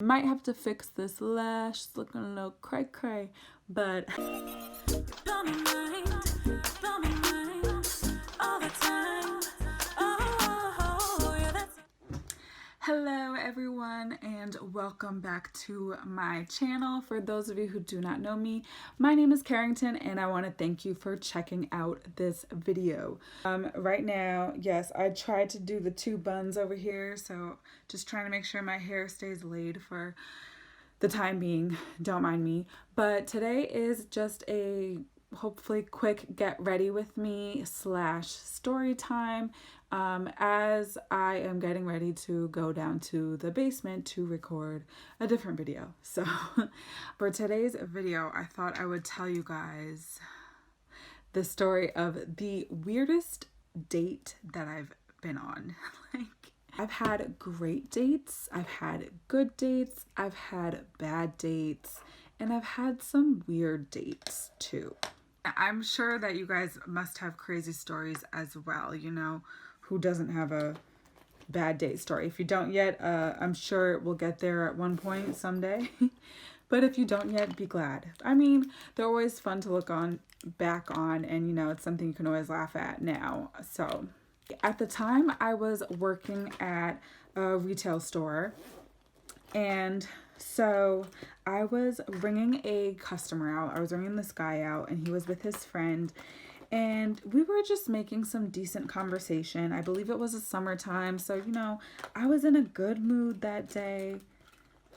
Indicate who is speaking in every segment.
Speaker 1: Might have to fix this lash. It's looking a little cray cray, but hello everyone and welcome back to my channel. For those of you who do not know me, my name is Karrington and I want to thank you for checking out this video. Right now, yes, I tried to do the two buns over here, so just trying to make sure my hair stays laid for the time being, don't mind me. But today is just a hopefully quick get ready with me / story time as I am getting ready to go down to the basement to record a different video. So for today's video, I thought I would tell you guys the story of the weirdest date that I've been on. I've had great dates, I've had good dates, I've had bad dates, and I've had some weird dates too. I'm sure that you guys must have crazy stories as well, you know, who doesn't have a bad date story? If you don't yet, I'm sure we'll get there at one point someday. But if you don't yet, be glad. I mean, they're always fun to look back on, and you know, it's something you can always laugh at now. So at the time, I was working at a retail store, and so I was ringing a customer out. I was ringing this guy out, and he was with his friend, and we were just making some decent conversation. I believe it was a summertime, so you know, I was in a good mood that day.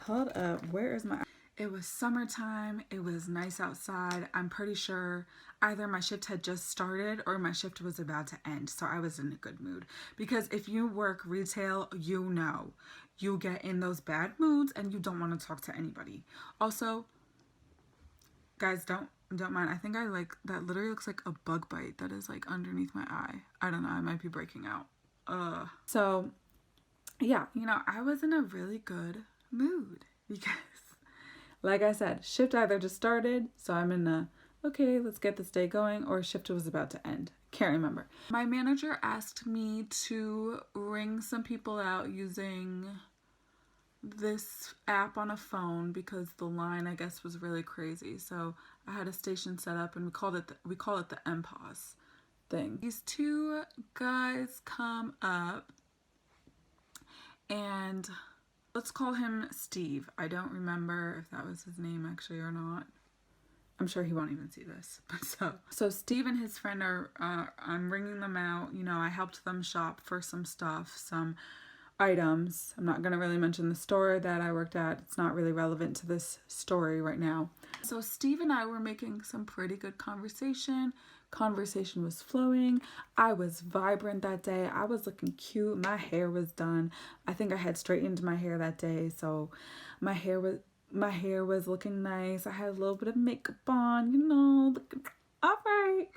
Speaker 1: Hold up, where is my... It was summertime, it was nice outside. I'm pretty sure either my shift had just started or my shift was about to end, so I was in a good mood. Because if you work retail, you know, you get in those bad moods and you don't want to talk to anybody. Also, guys, don't mind. I think that literally looks like a bug bite that is like underneath my eye. I don't know, I might be breaking out. So yeah, you know, I was in a really good mood because, like I said, shift either just started, so I'm in a, okay, let's get this day going, or shift was about to end. Can't remember. My manager asked me to ring some people out using this app on a phone because the line, I guess, was really crazy. So I had a station set up, and we call it the MPOS thing. These two guys come up, and let's call him Steve. I don't remember if that was his name actually or not. I'm sure he won't even see this. So Steve and his friend are, I'm ringing them out. You know, I helped them shop for some stuff, some items. I'm not going to really mention the store that I worked at. It's not really relevant to this story right now. So Steve and I were making some pretty good conversation. Conversation was flowing. I was vibrant that day. I was looking cute. My hair was done. I think I had straightened my hair that day, so my hair was looking nice. I had a little bit of makeup on, you know, looking all right.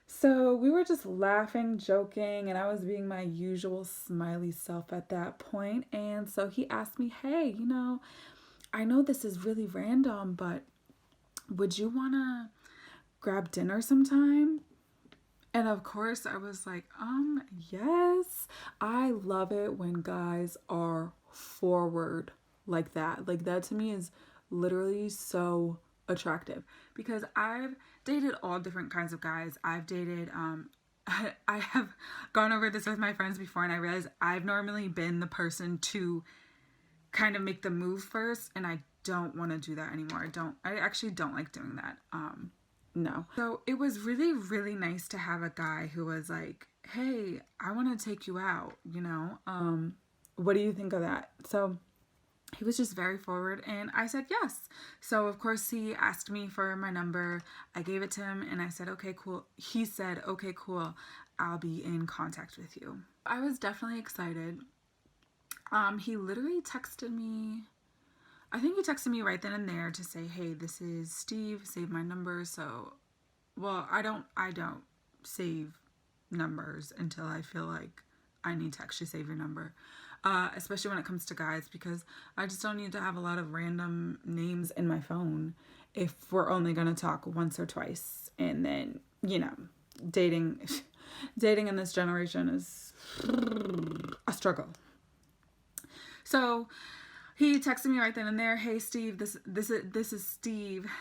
Speaker 1: So we were just laughing, joking, and I was being my usual smiley self at that point. And so he asked me, hey, you know, I know this is really random, but would you want to grab dinner sometime? And of course I was like, yes. I love it when guys are forward like that. Like, that to me is literally so attractive, because I've dated all different kinds of guys. I've dated I have gone over this with my friends before, and I realized I've normally been the person to kind of make the move first, and I don't want to do that anymore. I actually don't like doing that. No. So it was really, really nice to have a guy who was like, hey, I want to take you out, you know? What do you think of that? So he was just very forward, and I said yes. So of course he asked me for my number. I gave it to him, and I said, okay, cool. He said, okay, cool. I'll be in contact with you. I was definitely excited. He literally texted me. I think he texted me right then and there to say, hey, this is Steve, save my number. So, well, I don't save numbers until I feel like I need to actually save your number. Especially when it comes to guys, because I just don't need to have a lot of random names in my phone if we're only going to talk once or twice. And then, you know, dating in this generation is a struggle. So He texted me right then and there, "Hey Steve, this is Steve.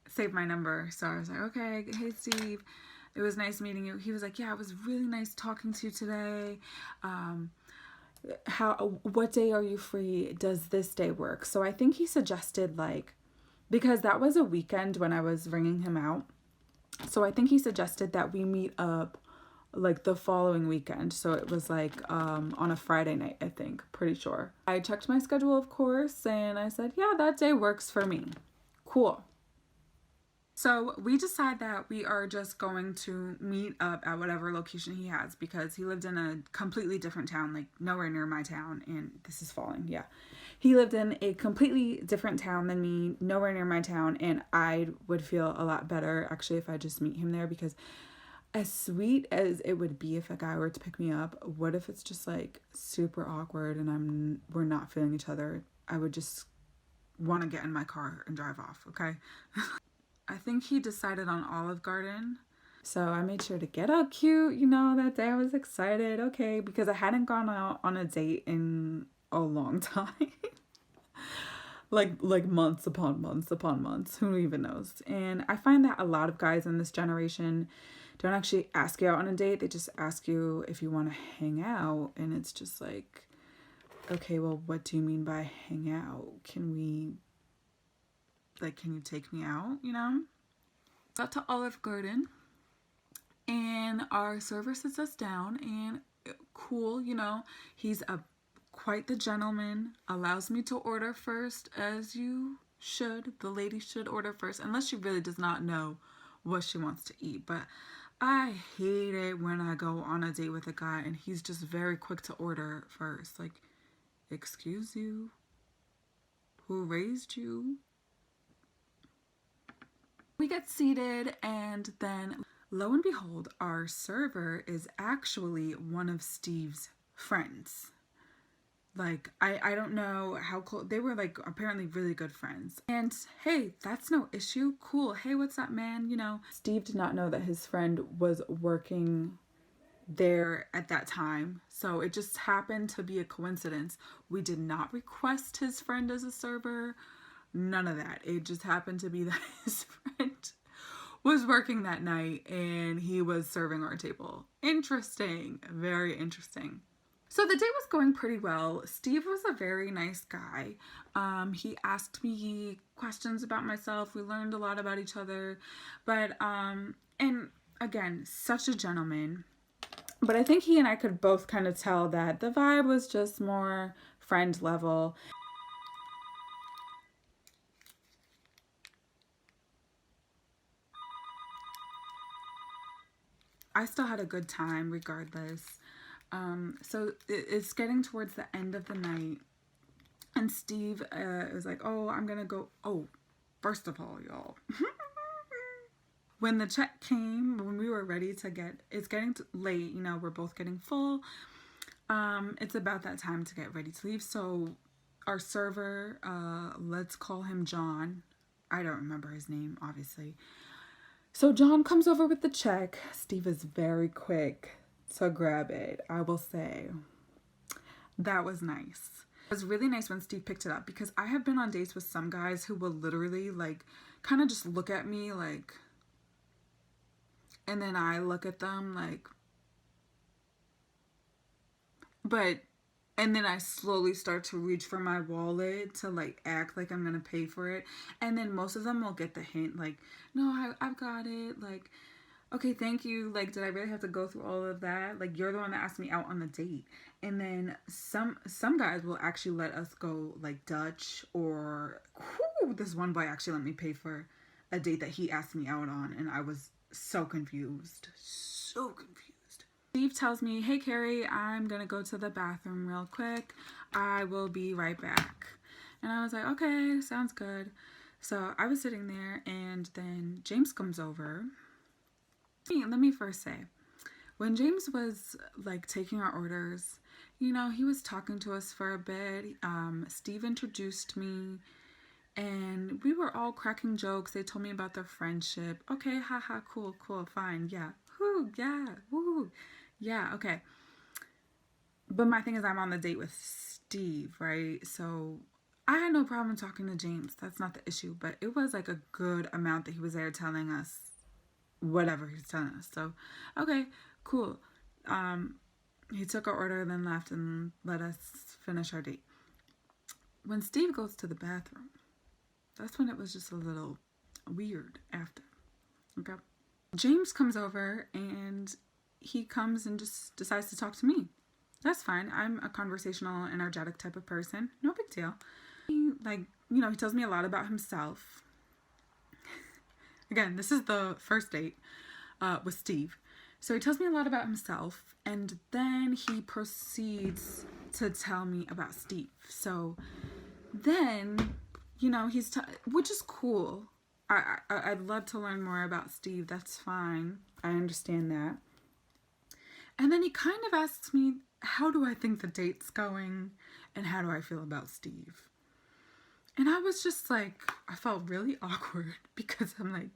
Speaker 1: Save my number." So I was like, "Okay, hey Steve, it was nice meeting you." He was like, "Yeah, it was really nice talking to you today. What day are you free? Does this day work?" So I think he suggested, like, because that was a weekend when I was ringing him out. So I think he suggested that we meet up like the following weekend. So it was like on a Friday night, I think, pretty sure. I checked my schedule, of course, and I said, "Yeah, that day works for me." Cool. So we decide that we are just going to meet up at whatever location he has, because he lived in a completely different town, like nowhere near my town. And this is falling, yeah. He lived in a completely different town than me, nowhere near my town, and I would feel a lot better actually if I just meet him there, because as sweet as it would be if a guy were to pick me up, what if it's just like super awkward and we're not feeling each other? I would just want to get in my car and drive off, okay? I think he decided on Olive Garden. So I made sure to get all cute, that day I was excited, okay, because I hadn't gone out on a date in a long time. like months upon months upon months, who even knows. And I find that a lot of guys in this generation don't actually ask you out on a date. They just ask you if you want to hang out, and it's just like, okay, well, what do you mean by hang out? Can you take me out, Got to Olive Garden, and our server sits us down, and cool, he's quite the gentleman, allows me to order first, as you should. The lady should order first, unless she really does not know what she wants to eat. But I hate it when I go on a date with a guy and he's just very quick to order first. Like, excuse you? Who raised you? We get seated, and then lo and behold, our server is actually one of Steve's friends. Like, I don't know how close they were, like, apparently really good friends. And hey, that's no issue. Cool. Hey, what's up, man? Steve did not know that his friend was working there at that time. So it just happened to be a coincidence. We did not request his friend as a server. None of that. It just happened to be that his friend was working that night and he was serving our table. Interesting. Very interesting. So the day was going pretty well. Steve was a very nice guy. He asked me questions about myself. We learned a lot about each other. But, and again, such a gentleman. But I think he and I could both kind of tell that the vibe was just more friend level. I still had a good time regardless. So it's getting towards the end of the night, and Steve was like, "Oh, I'm gonna go." Oh, first of all, y'all, when the check came, when we were ready to it's getting late. We're both getting full. It's about that time to get ready to leave. So our server, let's call him John. I don't remember his name, obviously. So John comes over with the check. Steve is very quick to grab it, I will say. That was nice. It was really nice when Steve picked it up, because I have been on dates with some guys who will literally like kind of just look at me like, and then I look at them like, and then I slowly start to reach for my wallet to like act like I'm gonna pay for it. And then most of them will get the hint, like, "No, I've got it." Like, "Okay, thank you." Like, did I really have to go through all of that? Like, you're the one that asked me out on the date. And then some guys will actually let us go like Dutch, or this one boy actually let me pay for a date that he asked me out on, and I was so confused. So confused. Steve tells me, "Hey Carrie, I'm gonna go to the bathroom real quick. I will be right back." And I was like, "Okay, sounds good." So I was sitting there, and then James comes over. Let me first say, when James was like taking our orders, he was talking to us for a bit. Steve introduced me, and we were all cracking jokes. They told me about their friendship. Okay, haha, cool, fine, yeah, whoo, yeah, woo, yeah, okay. But my thing is, I'm on the date with Steve, right? So I had no problem talking to James. That's not the issue. But it was like a good amount that he was there telling us whatever he was telling us. So, okay, cool. He took our order, then left and let us finish our date. When Steve goes to the bathroom, that's when it was just a little weird after. Okay. James comes over and he comes and just decides to talk to me. That's fine. I'm a conversational, energetic type of person. No big deal. He, he tells me a lot about himself. Again, this is the first date with Steve. So he tells me a lot about himself, and then he proceeds to tell me about Steve. So then, which is cool. I'd love to learn more about Steve. That's fine. I understand that. And then he kind of asks me, how do I think the date's going? And how do I feel about Steve? And I was just like, I felt really awkward because I'm like,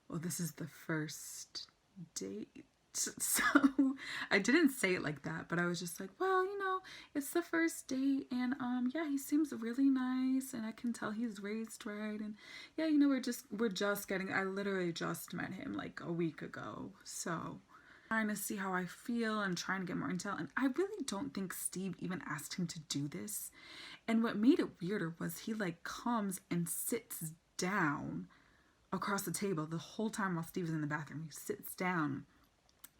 Speaker 1: well, this is the first date. So I didn't say it like that, but I was just like, well, it's the first date, and yeah, he seems really nice, and I can tell he's raised right, and yeah, we're just getting, I literally just met him like a week ago, so trying to see how I feel and trying to get more intel. And I really don't think Steve even asked him to do this. And what made it weirder was he comes and sits down across the table the whole time while Steve is in the bathroom. He sits down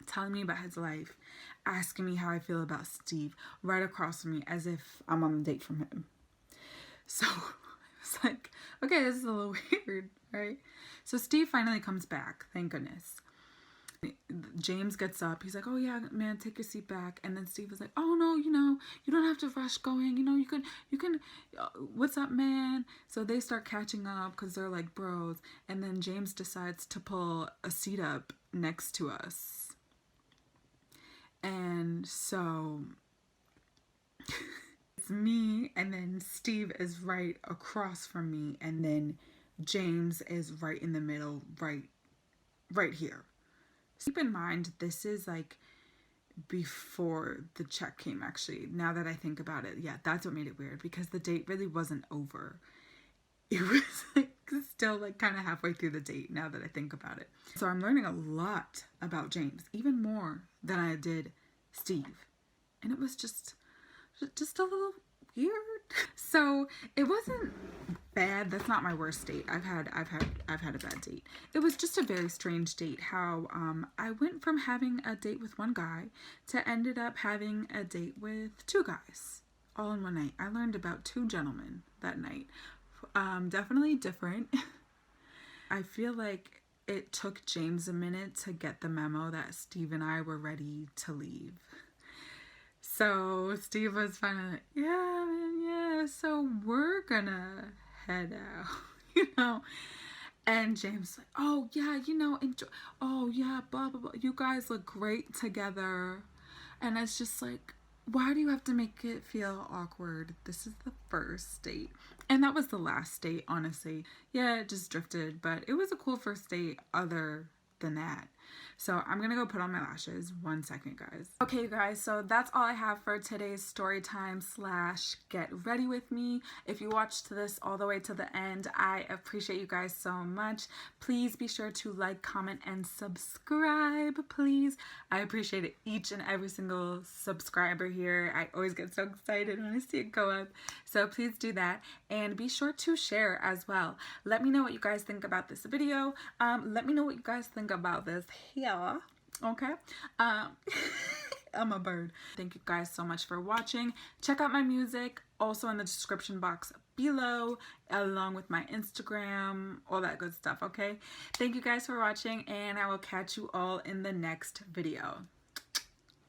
Speaker 1: telling me about his life, asking me how I feel about Steve right across from me as if I'm on a date from him. So it's like, okay, this is a little weird, right? So Steve finally comes back, thank goodness. James gets up. He's like, oh yeah, man, take your seat back. And then Steve was like, oh no, you don't have to rush going. You can, what's up, man? So they start catching up because they're like bros. And then James decides to pull a seat up next to us. And so it's me, and then Steve is right across from me, and then James is right in the middle, right here. Keep in mind, this is before the check came, actually. Now that I think about it, yeah, that's what made it weird, because the date really wasn't over. It was still kind of halfway through the date, now that I think about it. So I'm learning a lot about James, even more than I did Steve. And it was just a little weird. So it wasn't bad. That's not my worst date. I've had a bad date. It was just a very strange date. How I went from having a date with one guy to ended up having a date with two guys all in one night. I learned about two gentlemen that night. Definitely different. I feel like it took James a minute to get the memo that Steve and I were ready to leave. So Steve was finally like, yeah, man, yeah, so we're gonna head out, And James like, oh yeah, enjoy. Oh yeah, blah, blah, blah. You guys look great together. And it's just like, why do you have to make it feel awkward? This is the first date. And that was the last date, honestly. Yeah, it just drifted, but it was a cool first date other than that. So I'm gonna go put on my lashes. 1 second, guys. Okay, guys, so that's all I have for today's story time / get ready with me. If you watched this all the way to the end, I appreciate you guys so much. Please be sure to like, comment, and subscribe, please. I appreciate it, each and every single subscriber here. I always get so excited when I see it go up. So please do that, and be sure to share as well. Let me know what you guys think about this video. Let me know what you guys think about this here. Okay. I'm a bird. Thank you guys so much for watching. Check out my music also in the description box below, along with my Instagram, all that good stuff. Okay. Thank you guys for watching, and I will catch you all in the next video.